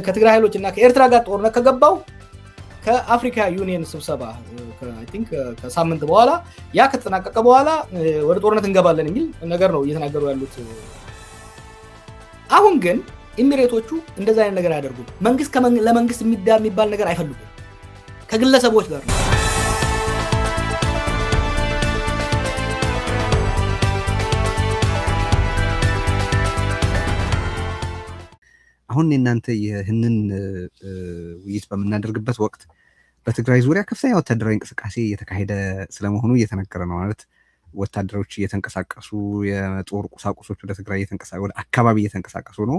ከትግራይ ኃይሎችና ከኤርትራ ጋር ጦርነት ከገባው ከአፍሪካ ዩኒየን ስብሰባ አይ ቲንክ ከሳምንት በኋላ ያ ከተጠናቀቀ በኋላ ወደ ጦርነት እንገባለን የሚል ነገር ነው እየተናገሩ ያሉት። አሁን ግን ኢሚሬቶቹ እንደዛ አይነት ነገር አያደርጉም። መንግስት ለመንግስት የሚባል ነገር አይፈልጉም። ከግለሰቦች ጋር ነው። አሁን እናንተ ይህንን ውይይት በምናደርግበት ወቅት በትግራይ ዙሪያ ከፍተኛ ወታደራዊ እንቅስቃሴ እየተካሄደ ስለመሆኑ እየተነገረ ነው። ማለት ወታደሮች እየተንቀሳቀሱ የጦር ቁሳቁሶች ወደ ትግራይ ወደ አካባቢ እየተንቀሳቀሱ ነው።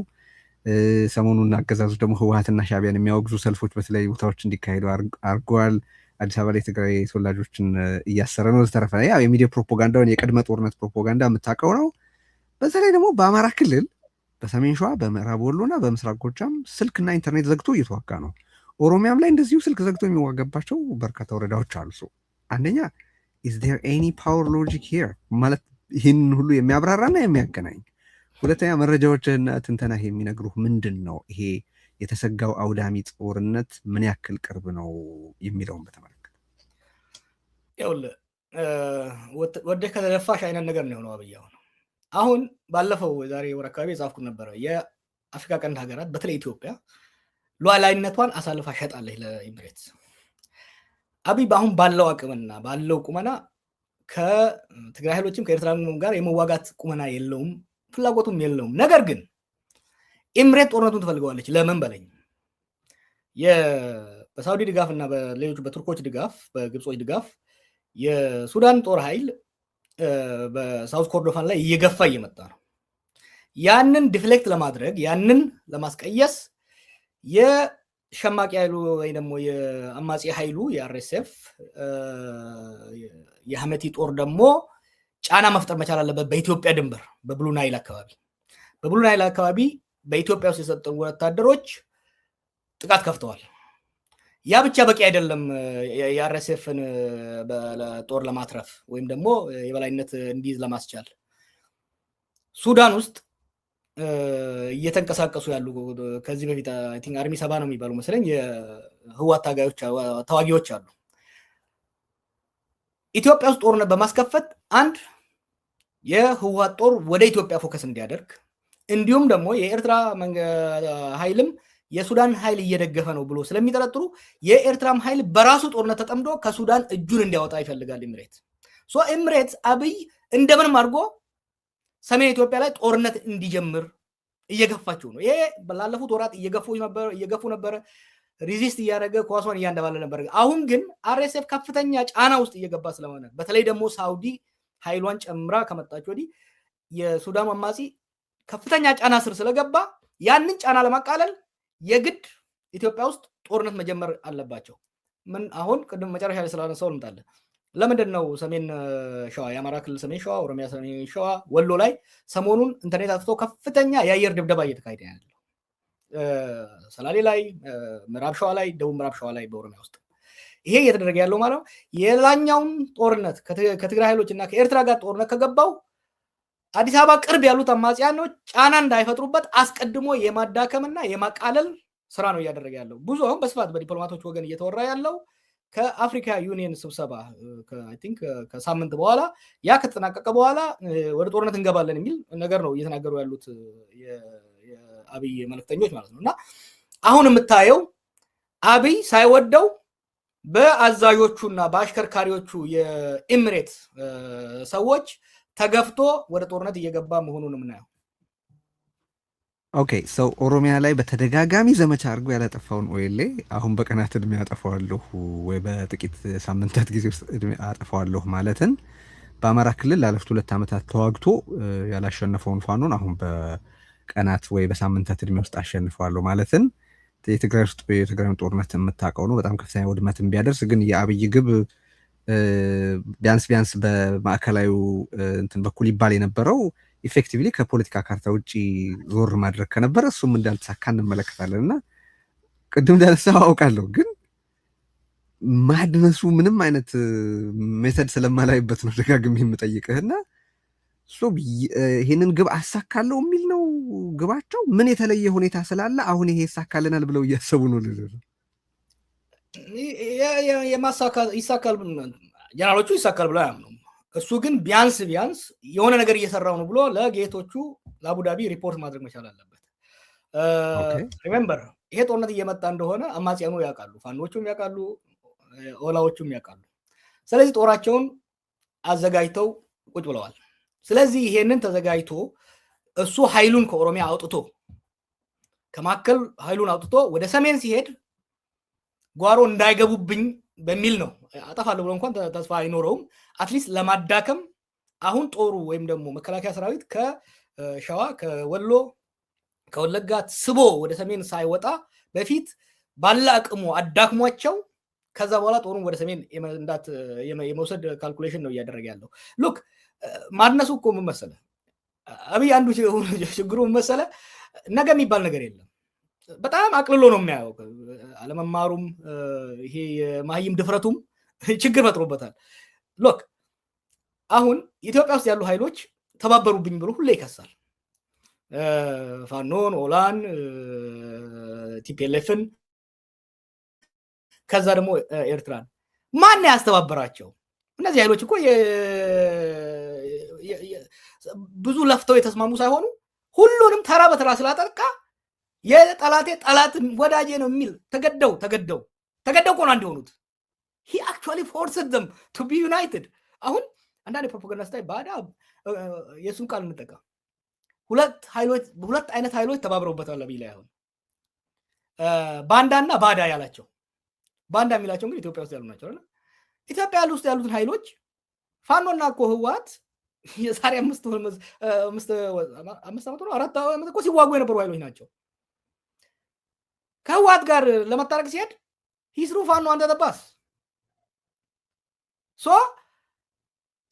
ሰሞኑን አገዛዙ ደግሞ ህወሓትና ሻዕቢያን የሚያወግዙ ሰልፎች በተለያዩ ቦታዎች እንዲካሄዱ አድርገዋል። አዲስ አበባ ላይ ትግራይ ተወላጆችን እያሰረ ነው። ተረፈ ያው የሚዲያ ፕሮፓጋንዳውን የቅድመ ጦርነት ፕሮፓጋንዳ የምታውቀው ነው። በተለይ ደግሞ በአማራ ክልል በሰሜን ሸዋ በምዕራብ ወሎና በምስራቅ ጎጃም ስልክና ኢንተርኔት ዘግቶ እየተዋጋ ነው። ኦሮሚያም ላይ እንደዚሁ ስልክ ዘግቶ የሚዋጋባቸው በርካታ ወረዳዎች አሉ። አንደኛ is there any power logic here ማለት ይህን ሁሉ የሚያብራራና የሚያገናኝ። ሁለተኛ መረጃዎችና ትንተና የሚነግሩህ ምንድን ነው? ይሄ የተሰጋው አውዳሚ ጦርነት ምን ያክል ቅርብ ነው የሚለውን በተመለከተ ይኸውልህ ወደ ከተደፋሽ አይነት ነገር ነው የሆነው። አብይ አሁን ባለፈው ዛሬ ወር አካባቢ የጻፍኩት ነበረ። የአፍሪካ ቀንድ ሀገራት በተለይ ኢትዮጵያ ሉዓላዊነቷን አሳልፋ ሸጣለች ለኢሚሬትስ። አብይ በአሁን ባለው አቅምና ባለው ቁመና ከትግራይ ኃይሎችም ከኤርትራ ጋር የመዋጋት ቁመና የለውም፣ ፍላጎቱም የለውም። ነገር ግን ኢሚሬት ጦርነቱን ትፈልገዋለች። ለምን በለኝ፣ በሳውዲ ድጋፍ እና በሌሎች በቱርኮች ድጋፍ በግብጾች ድጋፍ የሱዳን ጦር ኃይል በሳውት ኮርዶፋን ላይ እየገፋ እየመጣ ነው። ያንን ዲፍሌክት ለማድረግ ያንን ለማስቀየስ የሸማቂ ኃይሉ ወይ ደግሞ የአማጺ ኃይሉ የአርኤስኤፍ የሐመቲ ጦር ደግሞ ጫና መፍጠር መቻል አለበት በኢትዮጵያ ድንበር በብሉ ናይል አካባቢ በኢትዮጵያ ውስጥ የሰጠው ወታደሮች ጥቃት ከፍተዋል። ያ ብቻ በቂ አይደለም። የአርኤስኤፍን ጦር ለማትረፍ ወይም ደግሞ የበላይነት እንዲይዝ ለማስቻል ሱዳን ውስጥ እየተንቀሳቀሱ ያሉ ከዚህ በፊት አይ ቲንክ አርሚ 70 ነው የሚባሉ መሰለኝ የህወሓት ተዋጊዎች አሉ። ኢትዮጵያ ውስጥ ጦርነት በማስከፈት አንድ የህወሓት ጦር ወደ ኢትዮጵያ ፎከስ እንዲያደርግ እንዲሁም ደግሞ የኤርትራ ኃይልም የሱዳን ኃይል እየደገፈ ነው ብሎ ስለሚጠረጥሩ የኤርትራም ኃይል በራሱ ጦርነት ተጠምዶ ከሱዳን እጁን እንዲያወጣ ይፈልጋል ኢሚሬት። ኢሚሬት አብይ እንደምንም አድርጎ ሰሜን ኢትዮጵያ ላይ ጦርነት እንዲጀምር እየገፋቸው ነው። ይሄ ባለፉት ወራት እየገፉ ነበር፣ ሪዚስት እያደረገ ኳሷን እያንደባለ ነበር። አሁን ግን አርኤስኤፍ ከፍተኛ ጫና ውስጥ እየገባ ስለሆነ በተለይ ደግሞ ሳውዲ ኃይሏን ጨምራ ከመጣች ወዲህ የሱዳን አማጺ ከፍተኛ ጫና ስር ስለገባ ያንን ጫና ለማቃለል የግድ ኢትዮጵያ ውስጥ ጦርነት መጀመር አለባቸው። ምን አሁን ቅድም መጨረሻ ላይ ስላነሳው ልምጣለ። ለምንድን ነው ሰሜን ሸዋ የአማራ ክልል ሰሜን ሸዋ፣ ኦሮሚያ ሰሜን ሸዋ፣ ወሎ ላይ ሰሞኑን ኢንተርኔት አጥፍቶ ከፍተኛ የአየር ድብደባ እየተካሄደ ያለው? ሰላሌ ላይ፣ ምዕራብ ሸዋ ላይ፣ ደቡብ ምዕራብ ሸዋ ላይ በኦሮሚያ ውስጥ ይሄ እየተደረገ ያለው ማለት ነው። የላኛውን ጦርነት ከትግራይ ኃይሎች እና ከኤርትራ ጋር ጦርነት ከገባው አዲስ አበባ ቅርብ ያሉት አማጽያኖች ጫና እንዳይፈጥሩበት አስቀድሞ የማዳከምና የማቃለል ስራ ነው እያደረገ ያለው። ብዙ አሁን በስፋት በዲፕሎማቶች ወገን እየተወራ ያለው ከአፍሪካ ዩኒየን ስብሰባ አይ ቲንክ ከሳምንት በኋላ ያ ከተጠናቀቀ በኋላ ወደ ጦርነት እንገባለን የሚል ነገር ነው እየተናገሩ ያሉት የአብይ መልእክተኞች ማለት ነው። እና አሁን የምታየው አብይ ሳይወደው በአዛዦቹና በአሽከርካሪዎቹ የኢሚሬት ሰዎች ተገፍቶ ወደ ጦርነት እየገባ መሆኑን ምናየው። ኦኬ ሰው ኦሮሚያ ላይ በተደጋጋሚ ዘመቻ አድርጎ ያላጠፋውን ኦኤልኤ አሁን በቀናት እድሜ አጠፋዋለሁ ወይ በጥቂት ሳምንታት ጊዜ ውስጥ እድሜ አጠፋዋለሁ ማለትን በአማራ ክልል ላለፉት 2 ዓመታት ተዋግቶ ያላሸነፈውን ፋኖን አሁን በቀናት ወይ በሳምንታት እድሜ ውስጥ አሸንፈዋለሁ ማለትን የትግራይ ውስጥ የትግራይ ጦርነት የምታውቀው ነው። በጣም ከፍተኛ ውድመት ቢያደርስ ግን የአብይ ግብ ቢያንስ በማዕከላዊ እንትን በኩል ይባል የነበረው ኢፌክቲቭሊ ከፖለቲካ ካርታ ውጪ ዞር ማድረግ ከነበረ እሱም እንዳልተሳካ እንመለከታለን። እና ቅድም እንዳነሳው አውቃለሁ፣ ግን ማድነሱ ምንም አይነት ሜተድ ስለማላይበት ነው ደጋግሜ የምጠይቅህና ይሄንን ግብ አሳካለው የሚል ነው ግባቸው። ምን የተለየ ሁኔታ ስላለ አሁን ይሄ ይሳካልናል ብለው እያሰቡ ነው? ይሳካል ጀነራሎቹ ይሳካል ብለው አያምኑም። እሱ ግን ቢያንስ የሆነ ነገር እየሰራው ነው ብሎ ለጌቶቹ ለአቡዳቢ ሪፖርት ማድረግ መቻል አለበት። ሪሜምበር ይሄ ጦርነት እየመጣ እንደሆነ አማጽያኑ ያውቃሉ፣ ፋኖቹም ያውቃሉ፣ ኦላዎቹም ያውቃሉ። ስለዚህ ጦራቸውን አዘጋጅተው ቁጭ ብለዋል። ስለዚህ ይሄንን ተዘጋጅቶ እሱ ኃይሉን ከኦሮሚያ አውጥቶ ከማከል ኃይሉን አውጥቶ ወደ ሰሜን ሲሄድ ጓሮ እንዳይገቡብኝ በሚል ነው። አጠፋለሁ ብሎ እንኳን ተስፋ አይኖረውም። አትሊስት ለማዳከም አሁን ጦሩ ወይም ደግሞ መከላከያ ሰራዊት ከሸዋ ከወሎ ከወለጋ ስቦ ወደ ሰሜን ሳይወጣ በፊት ባለ አቅሙ አዳክሟቸው ከዛ በኋላ ጦሩን ወደ ሰሜን የመውሰድ ካልኩሌሽን ነው እያደረገ ያለው። ሉክ ማድነሱ እኮ ምን መሰለ አብይ አንዱ ችግሩ ምን መሰለ ነገ የሚባል ነገር የለም። በጣም አቅልሎ ነው የሚያየው። አለመማሩም ይሄ የማህይም ድፍረቱም ችግር ፈጥሮበታል። ሎክ አሁን ኢትዮጵያ ውስጥ ያሉ ኃይሎች ተባበሩብኝ ብሎ ሁሌ ይከሳል። ፋኖን፣ ኦላን፣ ቲፒኤልኤፍን ከዛ ደግሞ ኤርትራን ማን ያስተባበራቸው? እነዚህ ኃይሎች እኮ ብዙ ለፍተው የተስማሙ ሳይሆኑ ሁሉንም ተራ በተራ ስላጠቃ የጠላቴ ጠላት ወዳጄ ነው የሚል ተገደው እኮ ነው አንድ የሆኑት። he actually forced them to be united። አሁን አንዳንድ የፕሮፓጋንዳ ስታይ ባዳ የሱን ቃል እንጠቀም ሁለት አይነት ኃይሎች ተባብረውበታል አብይ ላይ። አሁን ባንዳና ባዳ ያላቸው ባንዳ የሚላቸው እንግዲህ ኢትዮጵያ ውስጥ ያሉ ናቸው አይደል? ኢትዮጵያ ውስጥ ያሉትን ኃይሎች ፋኖና እኮ ህወሓት የዛሬ 5 ዓመት ነው 4 ዓመት እኮ ሲዋጉ የነበሩ ኃይሎች ናቸው። ከህወሓት ጋር ለመታረቅ ሲሄድ ሂስሩ ፋኖ አንተ ተባስ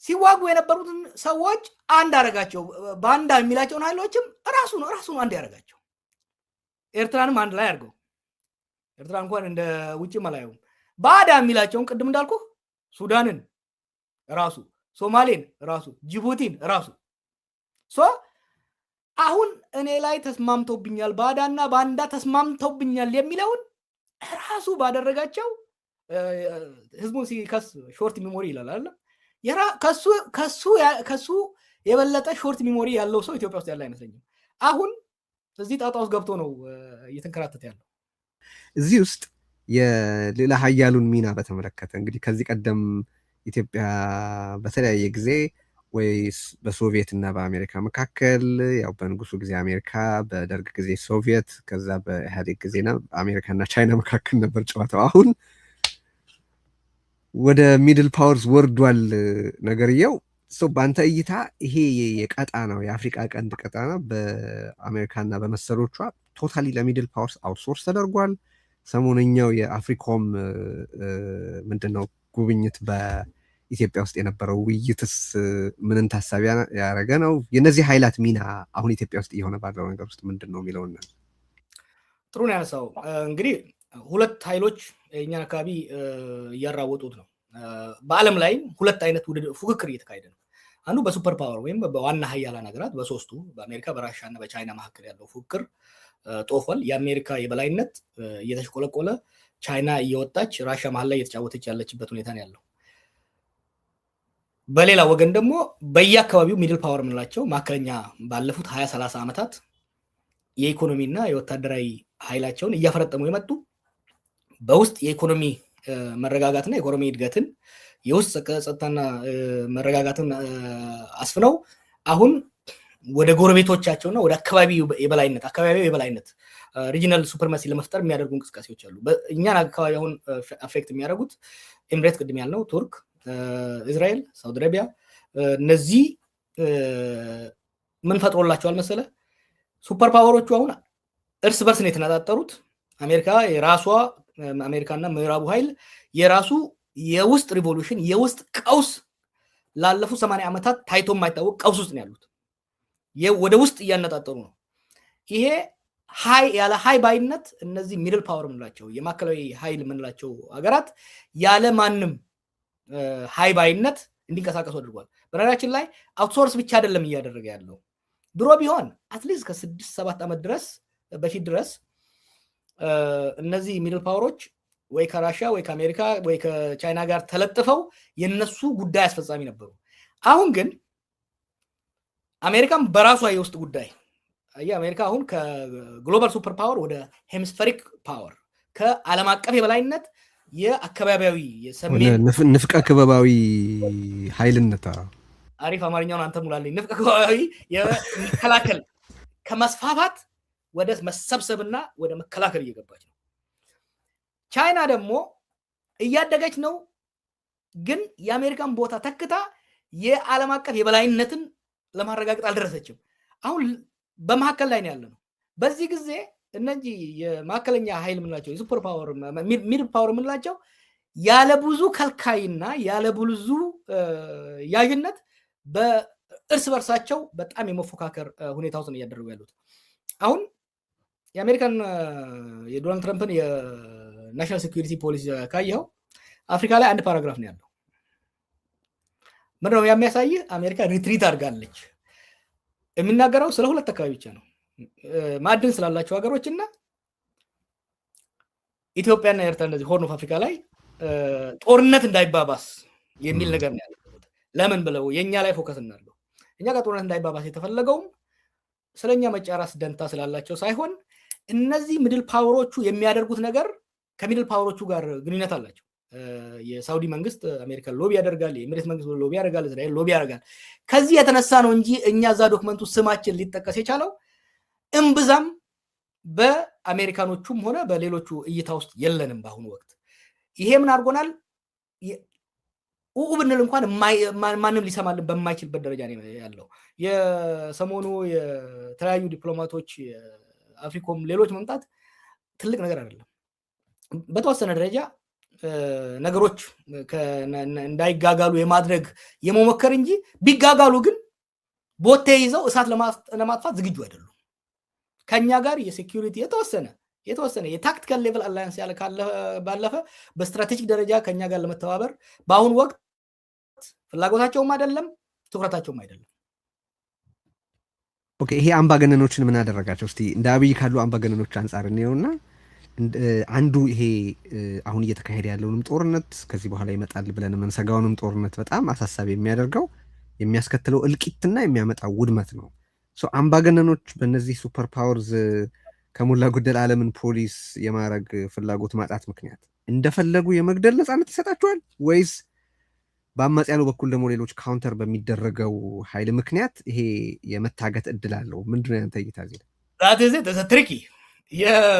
ሲዋጉ የነበሩትን ሰዎች አንድ አደረጋቸው። ባንዳ የሚላቸውን ኃይሎችም ራሱ ነው አንድ ያደረጋቸው። ኤርትራንም አንድ ላይ አድርገው ኤርትራ እንኳን እንደ ውጭ መላየው ባዳ የሚላቸውን ቅድም እንዳልኩ ሱዳንን ራሱ፣ ሶማሌን ራሱ፣ ጅቡቲን ራሱ አሁን እኔ ላይ ተስማምተውብኛል ባዳና ባንዳ ተስማምተውብኛል የሚለውን ራሱ ባደረጋቸው ህዝቡን ሲከስ ሾርት ሚሞሪ ይላል አይደል? ከሱ የበለጠ ሾርት ሚሞሪ ያለው ሰው ኢትዮጵያ ውስጥ ያለ አይመስለኝም። አሁን እዚህ ጣጣ ውስጥ ገብቶ ነው እየተንከራተተ ያለው። እዚህ ውስጥ የሌላ ሀያሉን ሚና በተመለከተ እንግዲህ ከዚህ ቀደም ኢትዮጵያ በተለያየ ጊዜ ወይ በሶቪየት እና በአሜሪካ መካከል ያው በንጉሱ ጊዜ አሜሪካ፣ በደርግ ጊዜ ሶቪየት፣ ከዛ በኢህአዴግ ጊዜና አሜሪካ እና ቻይና መካከል ነበር ጨዋታው። አሁን ወደ ሚድል ፓወርስ ወርዷል ነገርየው። በአንተ እይታ ይሄ የቀጣናው የአፍሪካ ቀንድ ቀጣና በአሜሪካና በመሰሎቿ ቶታሊ ለሚድል ፓወርስ አውትሶርስ ተደርጓል? ሰሞነኛው የአፍሪኮም ምንድነው ጉብኝት በኢትዮጵያ ውስጥ የነበረው ውይይትስ ምንን ታሳቢ ያደረገ ነው? የነዚህ ኃይላት ሚና አሁን ኢትዮጵያ ውስጥ እየሆነ ባለው ነገር ውስጥ ምንድን ነው የሚለውን ጥሩ ነው ያነሳው። እንግዲህ ሁለት ኃይሎች የእኛን አካባቢ እያራወጡት ነው። በዓለም ላይ ሁለት አይነት ፉክክር እየተካሄደ ነው። አንዱ በሱፐር ፓወር ወይም በዋና ሀያላን ሀገራት በሶስቱ በአሜሪካ፣ በራሻ እና በቻይና መካከል ያለው ፉክክር ጦፏል። የአሜሪካ የበላይነት እየተሽቆለቆለ ቻይና እየወጣች ራሻ መሀል ላይ እየተጫወተች ያለችበት ሁኔታ ነው ያለው። በሌላ ወገን ደግሞ በየአካባቢው ሚድል ፓወር የምንላቸው ማዕከለኛ ባለፉት 20-30 ዓመታት የኢኮኖሚና የወታደራዊ ኃይላቸውን እያፈረጠሙ የመጡ በውስጥ የኢኮኖሚ መረጋጋትና የኢኮኖሚ እድገትን የውስጥ ጸጥታና መረጋጋትን አስፍነው አሁን ወደ ጎረቤቶቻቸውና ወደ አካባቢው የበላይነት ሪጂናል ሱፕሪማሲ ለመፍጠር የሚያደርጉ እንቅስቃሴዎች አሉ። እኛን አካባቢ አሁን አፌክት የሚያደርጉት ኤምሬት፣ ቅድም ያልነው ቱርክ፣ እስራኤል፣ ሳውዲ አረቢያ እነዚህ ምን ፈጥሮላቸዋል መሰለ? ሱፐር ፓወሮቹ አሁን እርስ በርስ ነው የተነጣጠሩት። አሜሪካና ምዕራቡ ኃይል የራሱ የውስጥ ሪቮሉሽን የውስጥ ቀውስ ላለፉት 80 ዓመታት ታይቶ የማይታወቅ ቀውስ ውስጥ ነው ያሉት። ወደ ውስጥ እያነጣጠሩ ነው። ይሄ ያለ ሀይ ባይነት እነዚህ ሚድል ፓወር የምንላቸው የማዕከላዊ ኃይል የምንላቸው ሀገራት ያለ ማንም ሀይ ባይነት እንዲንቀሳቀሱ አድርጓል። በነገራችን ላይ አውትሶርስ ብቻ አይደለም እያደረገ ያለው። ድሮ ቢሆን አትሊስት ከ6-7 ዓመት በፊት ድረስ እነዚህ ሚድል ፓወሮች ወይ ከራሽያ ወይ ከአሜሪካ ወይ ከቻይና ጋር ተለጥፈው የነሱ ጉዳይ አስፈጻሚ ነበሩ። አሁን ግን አሜሪካም በራሷ የውስጥ ጉዳይ አሜሪካ አሁን ከግሎባል ሱፐር ፓወር ወደ ሄሚስፌሪክ ፓወር ከዓለም አቀፍ የበላይነት የአካባቢያዊ የሰሜን ንፍቀ ክበባዊ ኃይልነት አሪፍ አማርኛውን አንተ ሙላልኝ። ንፍቀ ክበባዊ የመከላከል ከመስፋፋት ወደ መሰብሰብና ወደ መከላከል እየገባች ነው። ቻይና ደግሞ እያደገች ነው፣ ግን የአሜሪካን ቦታ ተክታ የዓለም አቀፍ የበላይነትን ለማረጋገጥ አልደረሰችም። አሁን በመካከል ላይ ነው ያለ ነው። በዚህ ጊዜ እነዚህ የማዕከለኛ ኃይል የምንላቸው የሱፐር ፓወር ሚድል ፓወር የምንላቸው ያለ ብዙ ከልካይና ያለ ብዙ ያዥነት በእርስ በርሳቸው በጣም የመፎካከር ሁኔታ ውስጥ ነው እያደረጉ ያሉት። አሁን የአሜሪካን የዶናልድ ትራምፕን የናሽናል ሴኩሪቲ ፖሊሲ ካየኸው አፍሪካ ላይ አንድ ፓራግራፍ ነው ያለው። ምንድነው የሚያሳይህ? አሜሪካ ሪትሪት አድርጋለች። የሚናገረው ስለ ሁለት አካባቢ ብቻ ነው፣ ማዕድን ስላላቸው ሀገሮች እና ኢትዮጵያና ኤርትራ እንደዚህ ሆርን ኦፍ አፍሪካ ላይ ጦርነት እንዳይባባስ የሚል ነገር ነው ያለው። ለምን ብለው የኛ ላይ ፎከስ እናድርገው። እኛ ጋር ጦርነት እንዳይባባስ የተፈለገውም ስለኛ መጫራስ ደንታ ስላላቸው ሳይሆን እነዚህ ሚድል ፓወሮቹ የሚያደርጉት ነገር ከሚድል ፓወሮቹ ጋር ግንኙነት አላቸው። የሳውዲ መንግስት አሜሪካን ሎቢ ያደርጋል፣ የኤሚሬት መንግስት ሎቢ ያደርጋል፣ እስራኤል ሎቢ ያደርጋል። ከዚህ የተነሳ ነው እንጂ እኛ እዛ ዶክመንቱ ስማችን ሊጠቀስ የቻለው እምብዛም በአሜሪካኖቹም ሆነ በሌሎቹ እይታ ውስጥ የለንም በአሁኑ ወቅት። ይሄ ምን አድርጎናል? ብንል እንኳን ማንም ሊሰማልን በማይችልበት ደረጃ ነው ያለው። የሰሞኑ የተለያዩ ዲፕሎማቶች አፍሪኮም ሌሎች መምጣት ትልቅ ነገር አይደለም። በተወሰነ ደረጃ ነገሮች እንዳይጋጋሉ የማድረግ የመሞከር እንጂ ቢጋጋሉ ግን ቦቴ ይዘው እሳት ለማጥፋት ዝግጁ አይደሉም። ከኛ ጋር የሴኩሪቲ የተወሰነ የታክቲካል ሌቭል አላያንስ ያለ ባለፈ በስትራቴጂክ ደረጃ ከኛ ጋር ለመተባበር በአሁኑ ወቅት ፍላጎታቸውም አይደለም፣ ትኩረታቸውም አይደለም። ኦኬ፣ ይሄ አምባገነኖችን ምን አደረጋቸው? እስቲ እንደ አብይ ካሉ አምባገነኖች አንጻር እንየውና አንዱ ይሄ አሁን እየተካሄደ ያለውንም ጦርነት ከዚህ በኋላ ይመጣል ብለን የምንሰጋውንም ጦርነት በጣም አሳሳቢ የሚያደርገው የሚያስከትለው እልቂትና የሚያመጣው ውድመት ነው። አምባገነኖች በእነዚህ ሱፐር ፓወርዝ ከሞላ ጎደል ዓለምን ፖሊስ የማድረግ ፍላጎት ማጣት ምክንያት እንደፈለጉ የመግደል ነፃነት ይሰጣቸዋል ወይስ በአማጽያኑ በኩል ደግሞ ሌሎች ካውንተር በሚደረገው ኃይል ምክንያት ይሄ የመታገት እድል አለው? ምንድነው ያንተ እይታ እዚህ ላይ? ትሪኪ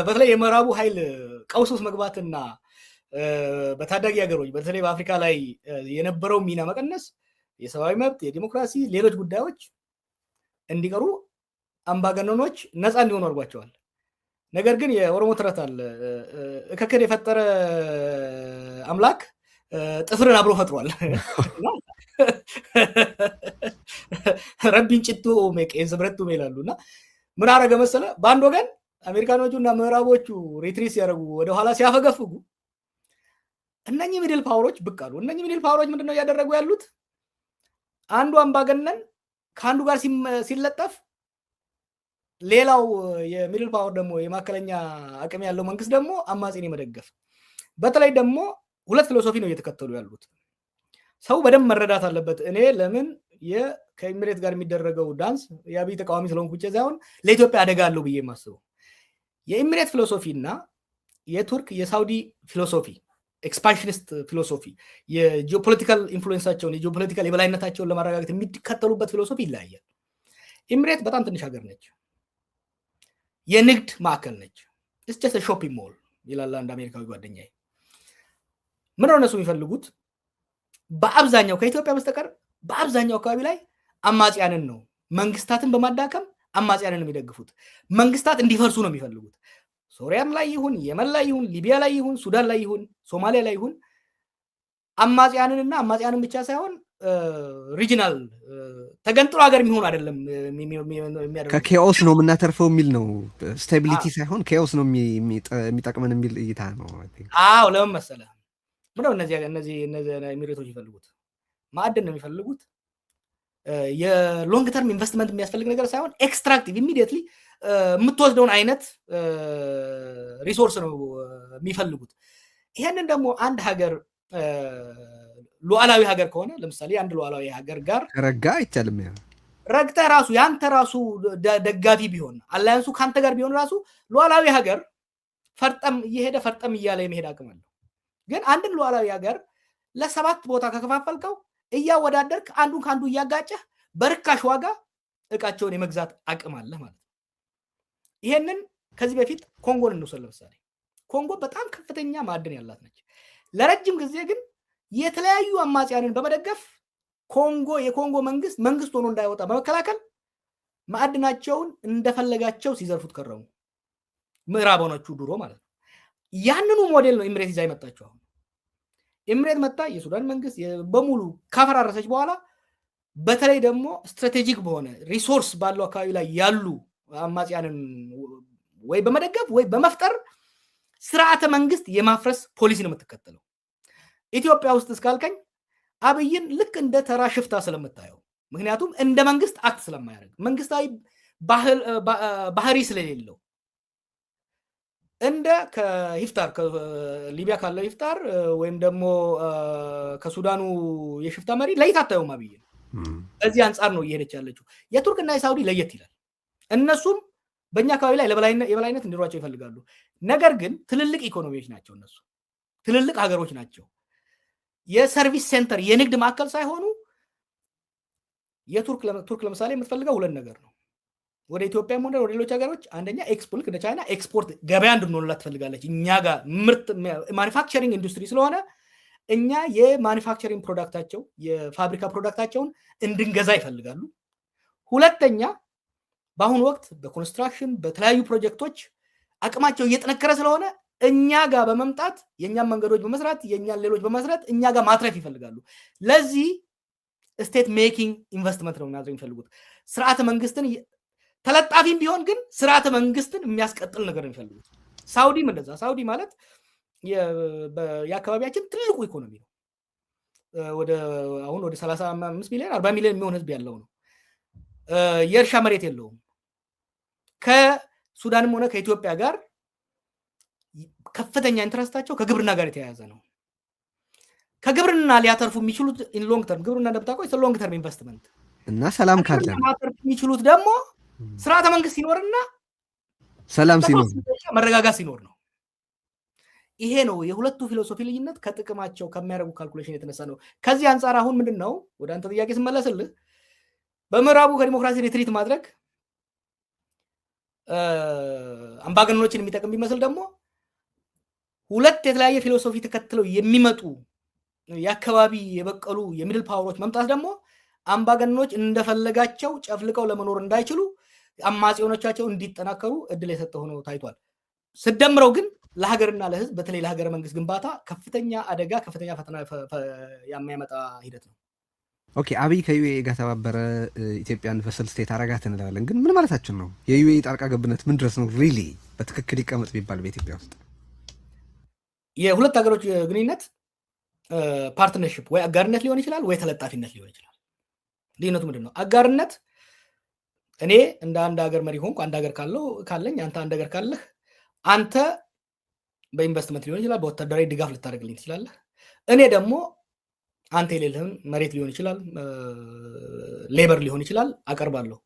በተለይ የምዕራቡ ኃይል ቀውስ ውስጥ መግባትና በታዳጊ ሀገሮች በተለይ በአፍሪካ ላይ የነበረው ሚና መቀነስ፣ የሰብአዊ መብት፣ የዲሞክራሲ፣ ሌሎች ጉዳዮች እንዲቀሩ አምባገነኖች ነፃ እንዲሆኑ አድርጓቸዋል። ነገር ግን የኦሮሞ ተረት አለ፣ እከክን የፈጠረ አምላክ ጥፍርን አብሮ ፈጥሯል። ረቢን ጭቱ ቄን ስብረቱ ይላሉ። እና ምን አረገ መሰለ? በአንድ ወገን አሜሪካኖቹ እና ምዕራቦቹ ሪትሪት ሲያደርጉ ወደኋላ ሲያፈገፍጉ እነኚህ ሚድል ፓወሮች ብቅ አሉ። እነኚህ ሚድል ፓወሮች ምንድነው እያደረጉ ያሉት? አንዱ አምባገነን ከአንዱ ጋር ሲለጠፍ ሌላው የሚድል ፓወር ደግሞ የማዕከለኛ አቅም ያለው መንግስት ደግሞ አማጺን የመደገፍ በተለይ ደግሞ ሁለት ፊሎሶፊ ነው እየተከተሉ ያሉት። ሰው በደንብ መረዳት አለበት። እኔ ለምን ከኤሚሬት ጋር የሚደረገው ዳንስ የአብይ ተቃዋሚ ስለሆንኩ ብቻ ሳይሆን ለኢትዮጵያ አደጋ አለው ብዬ የማስበው የኤሚሬት ፊሎሶፊ እና የቱርክ የሳውዲ ፊሎሶፊ ኤክስፓንሽኒስት ፊሎሶፊ የጂኦፖለቲካል ኢንፍሉዌንሳቸውን የጂኦፖለቲካል የበላይነታቸውን ለማረጋገጥ የሚከተሉበት ፊሎሶፊ ይለያያል። ኤሚሬት በጣም ትንሽ ሀገር ነች፣ የንግድ ማዕከል ነች። ኢትስ ጀስት ሾፒንግ ሞል ይላል አንድ አሜሪካዊ ጓደኛዬ። ምን ነው እነሱ የሚፈልጉት? በአብዛኛው ከኢትዮጵያ በስተቀር በአብዛኛው አካባቢ ላይ አማጽያንን ነው፣ መንግስታትን በማዳከም አማጽያንን የሚደግፉት። መንግስታት እንዲፈርሱ ነው የሚፈልጉት። ሶሪያም ላይ ይሁን፣ የመን ላይ ይሁን፣ ሊቢያ ላይ ይሁን፣ ሱዳን ላይ ይሁን፣ ሶማሊያ ላይ ይሁን አማጽያንንና አማጽያንን ብቻ ሳይሆን ሪጂናል ተገንጥሎ ሀገር የሚሆን አይደለም የሚያደርጉት። ከኬኦስ ነው የምናተርፈው የሚል ነው። ስታቢሊቲ ሳይሆን ኬኦስ ነው የሚጠቅመን የሚል እይታ ነው። አዎ፣ ለምን መሰለህ? ምነው እነዚህ ኤሚሬቶች ይፈልጉት ማዕድን ነው የሚፈልጉት፣ የሎንግ ተርም ኢንቨስትመንት የሚያስፈልግ ነገር ሳይሆን ኤክስትራክቲቭ ኢሚዲየትሊ የምትወስደውን አይነት ሪሶርስ ነው የሚፈልጉት። ይሄንን ደግሞ አንድ ሀገር ሉዓላዊ ሀገር ከሆነ ለምሳሌ አንድ ሉዓላዊ ሀገር ጋር ረጋ አይቻልም። ረግጠህ ራሱ ያንተ ራሱ ደጋፊ ቢሆን አላያንሱ ካንተ ጋር ቢሆን ራሱ ሉዓላዊ ሀገር ፈርጠም እየሄደ ፈርጠም እያለ የመሄድ አቅም አለው። ግን አንድን ሉዓላዊ ሀገር ለሰባት ቦታ ከከፋፈልከው እያወዳደርክ አንዱን ከአንዱ እያጋጨህ በርካሽ ዋጋ እቃቸውን የመግዛት አቅም አለ ማለት ነው። ይሄንን ከዚህ በፊት ኮንጎን እንውሰድ። ለምሳሌ ኮንጎ በጣም ከፍተኛ ማዕድን ያላት ነች። ለረጅም ጊዜ ግን የተለያዩ አማጽያንን በመደገፍ የኮንጎ መንግስት ሆኖ እንዳይወጣ በመከላከል ማዕድናቸውን እንደፈለጋቸው ሲዘርፉት ከረሙ። ምዕራባኖቹ ድሮ ማለት ነው። ያንኑ ሞዴል ነው ኤምሬት ይዛ የመጣቸው። አሁን ኤምሬት መጣ የሱዳን መንግስት በሙሉ ካፈራረሰች በኋላ በተለይ ደግሞ ስትራቴጂክ በሆነ ሪሶርስ ባለው አካባቢ ላይ ያሉ አማጽያንን ወይ በመደገፍ ወይ በመፍጠር ስርዓተ መንግስት የማፍረስ ፖሊሲ ነው የምትከተለው። ኢትዮጵያ ውስጥ እስካልከኝ አብይን ልክ እንደ ተራ ሽፍታ ስለምታየው፣ ምክንያቱም እንደ መንግስት አክት ስለማያደርግ መንግስታዊ ባህሪ ስለሌለው እንደ ከሂፍታር ከሊቢያ ካለው ሂፍታር ወይም ደግሞ ከሱዳኑ የሽፍታ መሪ ለየት አታየውም አብይን። በዚህ አንጻር ነው እየሄደች ያለችው። የቱርክና የሳውዲ ለየት ይላል። እነሱም በእኛ አካባቢ ላይ የበላይነት እንዲኖራቸው ይፈልጋሉ። ነገር ግን ትልልቅ ኢኮኖሚዎች ናቸው። እነሱ ትልልቅ ሀገሮች ናቸው። የሰርቪስ ሴንተር የንግድ ማዕከል ሳይሆኑ ቱርክ ለምሳሌ የምትፈልገው ሁለት ነገር ነው። ወደ ኢትዮጵያም ሆነ ወደ ሌሎች ሀገሮች አንደኛ ኤክስፖርት እንደ ቻይና ኤክስፖርት ገበያ እንድንሆንላት ትፈልጋለች። እኛ ጋር ምርት ማኒፋክቸሪንግ ኢንዱስትሪ ስለሆነ እኛ የማኒፋክቸሪንግ ፕሮዳክታቸው የፋብሪካ ፕሮዳክታቸውን እንድንገዛ ይፈልጋሉ። ሁለተኛ በአሁኑ ወቅት በኮንስትራክሽን በተለያዩ ፕሮጀክቶች አቅማቸው እየጠነከረ ስለሆነ እኛ ጋር በመምጣት የእኛን መንገዶች በመስራት የእኛን ሌሎች በመስራት እኛ ጋር ማትረፍ ይፈልጋሉ። ለዚህ ስቴት ሜኪንግ ኢንቨስትመንት ነው ማድረግ የሚፈልጉት። ስርዓተ መንግስትን ተለጣፊም ቢሆን ግን ስርዓተ መንግስትን የሚያስቀጥል ነገር ነው የሚፈልጉት። ሳውዲም እንደዛ። ሳውዲ ማለት የአካባቢያችን ትልቁ ኢኮኖሚ ነው። አሁን ወደ 35 ሚሊዮን 40 ሚሊዮን የሚሆን ህዝብ ያለው ነው። የእርሻ መሬት የለውም። ከሱዳንም ሆነ ከኢትዮጵያ ጋር ከፍተኛ ኢንትረስታቸው ከግብርና ጋር የተያያዘ ነው። ከግብርና ሊያተርፉ የሚችሉት ሎንግ ተርም ግብርና እንደምታውቀው ሎንግ ተርም ኢንቨስትመንት እና ሰላም ካለ ማተርፍ የሚችሉት ደግሞ ስርዓተ መንግስት ሲኖርና ሰላም ሲኖር መረጋጋት ሲኖር ነው። ይሄ ነው የሁለቱ ፊሎሶፊ ልዩነት ከጥቅማቸው ከሚያደርጉ ካልኩሌሽን የተነሳ ነው። ከዚህ አንጻር አሁን ምንድን ነው ወደ አንተ ጥያቄ ስመለስልህ በምዕራቡ ከዲሞክራሲ ሪትሪት ማድረግ አምባገነኖችን የሚጠቅም ቢመስል ደግሞ ሁለት የተለያየ ፊሎሶፊ ተከትለው የሚመጡ የአካባቢ የበቀሉ የሚድል ፓወሮች መምጣት ደግሞ አምባገነኖች እንደፈለጋቸው ጨፍልቀው ለመኖር እንዳይችሉ አማጽዮኖቻቸው እንዲጠናከሩ እድል የሰጠ ሆኖ ታይቷል። ስደምረው ግን ለሀገርና ለህዝብ በተለይ ለሀገረ መንግስት ግንባታ ከፍተኛ አደጋ ከፍተኛ ፈተና የሚያመጣ ሂደት ነው። ኦኬ፣ አብይ ከዩኤኢ ጋር ተባበረ ኢትዮጵያን ፈሰል ስቴት አረጋት እንላለን። ግን ምን ማለታችን ነው? የዩኤኢ ጣልቃ ገብነት ምን ድረስ ነው ሪሊ በትክክል ይቀመጥ ቢባል በኢትዮጵያ ውስጥ የሁለት ሀገሮች ግንኙነት ፓርትነርሽፕ ወይ አጋርነት ሊሆን ይችላል ወይ ተለጣፊነት ሊሆን ይችላል። ልዩነቱ ምንድን ነው? አጋርነት እኔ እንደ አንድ ሀገር መሪ ሆንኩ፣ አንድ ሀገር ካለኝ አንተ አንድ ሀገር ካለህ አንተ በኢንቨስትመንት ሊሆን ይችላል በወታደራዊ ድጋፍ ልታደርግልኝ ትችላለህ። እኔ ደግሞ አንተ የሌለህን መሬት ሊሆን ይችላል ሌበር ሊሆን ይችላል አቀርባለሁ።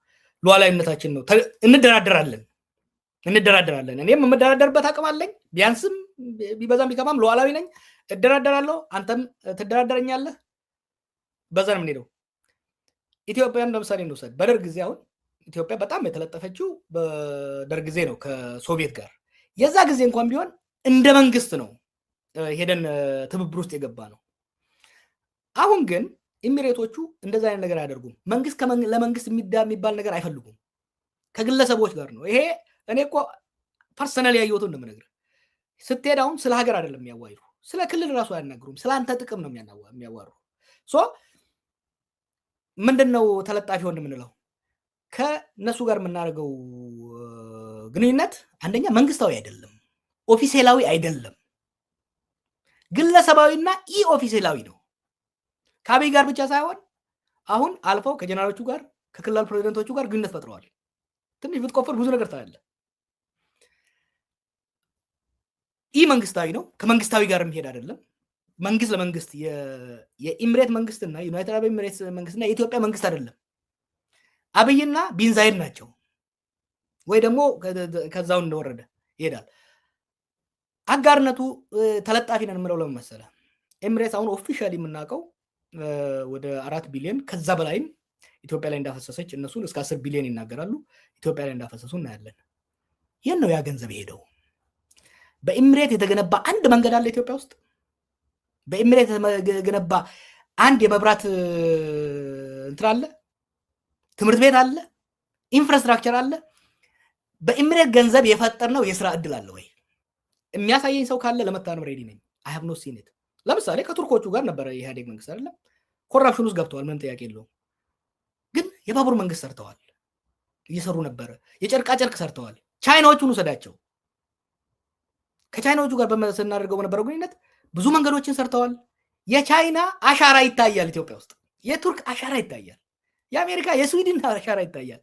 ሉዓላዊነታችን ነው። እንደራደራለን። እኔም የምደራደርበት አቅም አለኝ። ቢያንስም ቢበዛም ቢከማም ሉዓላዊ ነኝ። እደራደራለሁ፣ አንተም ትደራደረኛለህ። በዛ ነው የምንሄደው። ኢትዮጵያን ለምሳሌ እንውሰድ። በደርግ ጊዜ አሁን ኢትዮጵያ በጣም የተለጠፈችው በደርግ ጊዜ ነው ከሶቪየት ጋር። የዛ ጊዜ እንኳን ቢሆን እንደ መንግስት ነው ሄደን ትብብር ውስጥ የገባ ነው። አሁን ግን ኢሚሬቶቹ እንደዛ አይነት ነገር አያደርጉም። መንግስት ለመንግስት የሚባል ነገር አይፈልጉም። ከግለሰቦች ጋር ነው። ይሄ እኔ እኮ ፐርሰናል ያየሁት እንደምነግርህ። ስትሄድ አሁን ስለ ሀገር አይደለም የሚያዋይሩ፣ ስለ ክልል ራሱ አያናግሩም። ስለ አንተ ጥቅም ነው የሚያዋሩ። ምንድነው ተለጣፊ ወንድ የምንለው? ከነሱ ጋር የምናደርገው ግንኙነት አንደኛ መንግስታዊ አይደለም፣ ኦፊሴላዊ አይደለም፣ ግለሰባዊና ኢ ኦፊሴላዊ ነው። ከአብይ ጋር ብቻ ሳይሆን አሁን አልፈው ከጀነራሎቹ ጋር ከክልል ፕሬዝዳንቶቹ ጋር ግንኙነት ፈጥረዋል። ትንሽ ብትቆፍር ብዙ ነገር ታያለ። ይህ መንግስታዊ ነው፣ ከመንግስታዊ ጋር የሚሄድ አይደለም። መንግስት ለመንግስት የኢሚሬት መንግስትና ዩናይትድ አረብ ኤሚሬትስ መንግስትና የኢትዮጵያ መንግስት አይደለም። አብይና ቢን ዛይድ ናቸው፣ ወይ ደግሞ ከዛው እንደወረደ ይሄዳል። አጋርነቱ ተለጣፊ ነን የምለው ለምን መሰለህ? ኤሚሬትስ አሁን ኦፊሻሊ የምናውቀው ወደ 4 ቢሊዮን ከዛ በላይም ኢትዮጵያ ላይ እንዳፈሰሰች እነሱን እስከ 10 ቢሊዮን ይናገራሉ። ኢትዮጵያ ላይ እንዳፈሰሱ እናያለን። ይህን ነው ያ ገንዘብ ሄደው። በኤሚሬት የተገነባ አንድ መንገድ አለ ኢትዮጵያ ውስጥ? በኤሚሬት የተገነባ አንድ የመብራት እንትን አለ? ትምህርት ቤት አለ? ኢንፍራስትራክቸር አለ? በኤሚሬት ገንዘብ የፈጠርነው የስራ እድል አለ ወይ? የሚያሳየኝ ሰው ካለ ለመታነብ ሬዲ ነኝ። አይ ሃቭ ኖት ሲን ኢት። ለምሳሌ ከቱርኮቹ ጋር ነበረ የኢህአዴግ መንግስት አይደለም? ኮራፕሽን ውስጥ ገብተዋል፣ ምንም ጥያቄ የለውም። ግን የባቡር መንግስት ሰርተዋል፣ እየሰሩ ነበረ። የጨርቃ ጨርቅ ሰርተዋል። ቻይናዎቹን ውሰዳቸው። ከቻይናዎቹ ጋር ስናደርገው በነበረው ግንኙነት ብዙ መንገዶችን ሰርተዋል። የቻይና አሻራ ይታያል ኢትዮጵያ ውስጥ፣ የቱርክ አሻራ ይታያል፣ የአሜሪካ የስዊድን አሻራ ይታያል።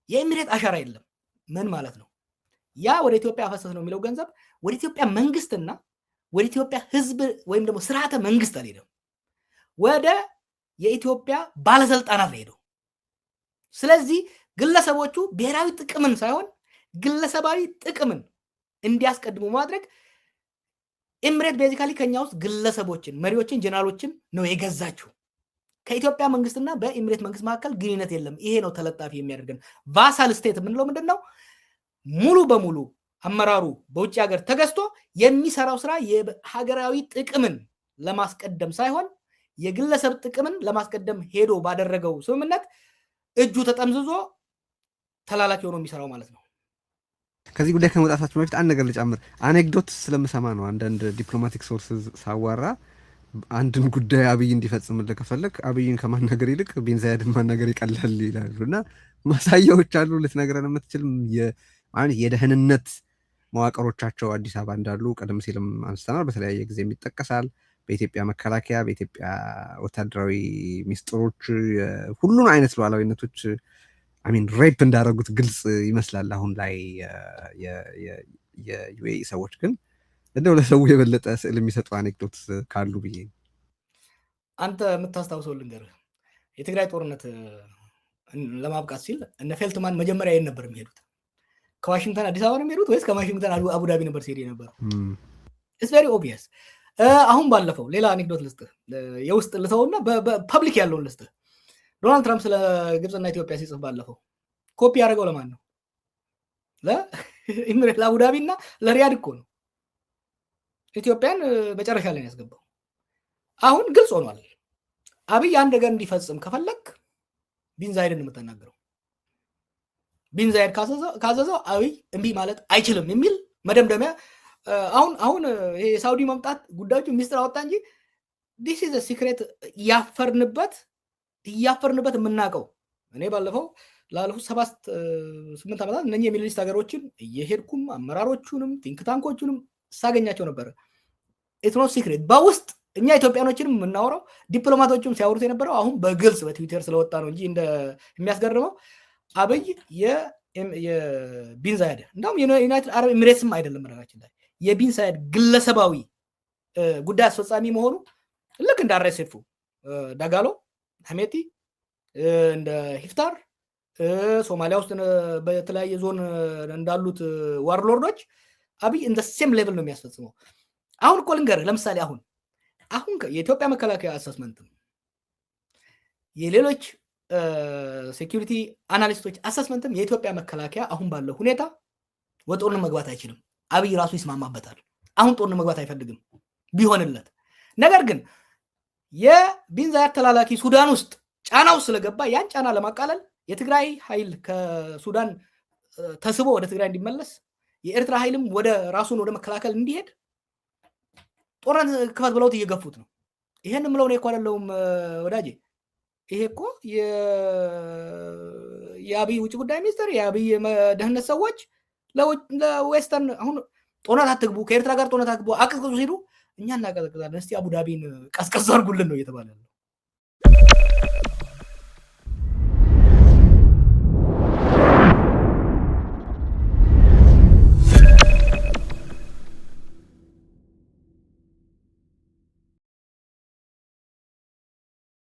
የኤሚሬት አሻራ የለም። ምን ማለት ነው? ያ ወደ ኢትዮጵያ አፈሰስ ነው የሚለው ገንዘብ ወደ ኢትዮጵያ መንግስትና ወደ ኢትዮጵያ ህዝብ ወይም ደግሞ ስርዓተ መንግስት አልሄደም፣ ወደ የኢትዮጵያ ባለስልጣናት ሄደው። ስለዚህ ግለሰቦቹ ብሔራዊ ጥቅምን ሳይሆን ግለሰባዊ ጥቅምን እንዲያስቀድሙ ማድረግ ኤሚሬት ቤዚካሊ ከኛ ውስጥ ግለሰቦችን፣ መሪዎችን፣ ጀነራሎችን ነው የገዛችው። ከኢትዮጵያ መንግስትና በኤሚሬት መንግስት መካከል ግንኙነት የለም። ይሄ ነው ተለጣፊ የሚያደርገን። ቫሳል ስቴት የምንለው ምንድን ነው? ሙሉ በሙሉ አመራሩ በውጭ ሀገር ተገዝቶ የሚሰራው ስራ የሀገራዊ ጥቅምን ለማስቀደም ሳይሆን የግለሰብ ጥቅምን ለማስቀደም ሄዶ ባደረገው ስምምነት እጁ ተጠምዝዞ ተላላኪ ሆኖ የሚሰራው ማለት ነው። ከዚህ ጉዳይ ከመውጣታችን በፊት አንድ ነገር ልጨምር። አኔክዶት ስለምሰማ ነው። አንዳንድ ዲፕሎማቲክ ሶርስስ ሳዋራ አንድን ጉዳይ አብይ እንዲፈጽምልህ ከፈለግ አብይን ከማናገር ይልቅ ቢን ዛይድን ማናገር ይቀላል ይላሉ። እና ማሳያዎች አሉ ልትነግረን የምትችል የደህንነት መዋቅሮቻቸው አዲስ አበባ እንዳሉ ቀደም ሲልም አንስተናል። በተለያየ ጊዜ ይጠቀሳል። በኢትዮጵያ መከላከያ፣ በኢትዮጵያ ወታደራዊ ሚስጥሮች ሁሉን አይነት ሉዓላዊነቶች ሬፕ እንዳደረጉት ግልጽ ይመስላል። አሁን ላይ የዩኤኢ ሰዎች ግን እንደው ለሰው የበለጠ ስዕል የሚሰጡ አኔክዶት ካሉ ብዬ አንተ የምታስታውሰው ልንገርህ። የትግራይ ጦርነት ለማብቃት ሲል እነ ፌልትማን መጀመሪያ የት ነበር የሚሄዱት? ከዋሽንግተን አዲስ አበባ ነው የሚሄዱት ወይስ ከዋሽንግተን አቡዳቢ ነበር ሲሄድ ነበር? ኢትስ ቬሪ ኦብቪየስ። አሁን ባለፈው ሌላ አኔክዶት ልስጥህ፣ የውስጥ ልተውና በፐብሊክ ያለውን ልስጥህ። ዶናልድ ትራምፕ ስለ ግብፅና ኢትዮጵያ ሲጽፍ ባለፈው ኮፒ ያደረገው ለማን ነው? ለአቡዳቢ እና ለሪያድ እኮ ነው። ኢትዮጵያን መጨረሻ ላይ ያስገባው። አሁን ግልጽ ሆኗል። አብይ አንድ ነገር እንዲፈጽም ከፈለግ ቢን ዛይድን የምትናገረው። ቢን ዛይድ ካዘዘው አብይ እምቢ ማለት አይችልም የሚል መደምደሚያ። አሁን ይሄ የሳውዲ መምጣት ጉዳዮቹ ሚስጥር አወጣ እንጂ ዲስ ኢዝ ሲክሬት እያፈርንበት የምናውቀው። እኔ ባለፈው ላለፉት 7-8 ዓመታት እነኚህ የሚድል ኢስት ሀገሮችን እየሄድኩም አመራሮቹንም ቲንክ ታንኮቹንም ሳገኛቸው ነበረ። ኢትስ ኖት ሲክሬት። በውስጥ እኛ ኢትዮጵያኖችንም የምናወራው ዲፕሎማቶችም ሲያወሩት የነበረው አሁን በግልጽ በትዊተር ስለወጣ ነው እንጂ የሚያስገርመው አብይ የቢን ዛይድ እንደውም ዩናይትድ አረብ ኤሚሬትስም አይደለም ነገራችን ላይ የቢን ዛይድ ግለሰባዊ ጉዳይ አስፈጻሚ መሆኑ ልክ እንደ አርኤስኤፍ ዳጋሎ ሐሜቲ እንደ ሂፍታር ሶማሊያ ውስጥ በተለያየ ዞን እንዳሉት ዋርሎርዶች አብይ እንደ ሴም ሌቭል ነው የሚያስፈጽመው። አሁን እኮ ልንገርህ፣ ለምሳሌ አሁን የኢትዮጵያ መከላከያ አሰስመንትም የሌሎች ሴኪሪቲ አናሊስቶች አሰስመንትም የኢትዮጵያ መከላከያ አሁን ባለው ሁኔታ ወደ ጦርነት መግባት አይችልም። አብይ ራሱ ይስማማበታል። አሁን ጦርነት መግባት አይፈልግም ቢሆንለት። ነገር ግን የቢን ዛይድ ተላላኪ ሱዳን ውስጥ ጫናው ስለገባ ያን ጫና ለማቃለል የትግራይ ኃይል ከሱዳን ተስቦ ወደ ትግራይ እንዲመለስ የኤርትራ ኃይልም ወደ ራሱን ወደ መከላከል እንዲሄድ ጦርነት ክፈት ብለውት እየገፉት ነው። ይሄን ምለው ነው እኮ አይደለም ወዳጄ። ይሄ እኮ የአብይ ውጭ ጉዳይ ሚኒስትር የአብይ ደህንነት ሰዎች ለዌስተርን አሁን ጦርነት አትግቡ፣ ከኤርትራ ጋር ጦርነት አትግቡ አቅዝቅዙ ሲሉ እኛ እናቀዘቅዛለን፣ እስቲ አቡዳቢን ቀስቀስ አድርጉልን ነው እየተባለ ነው።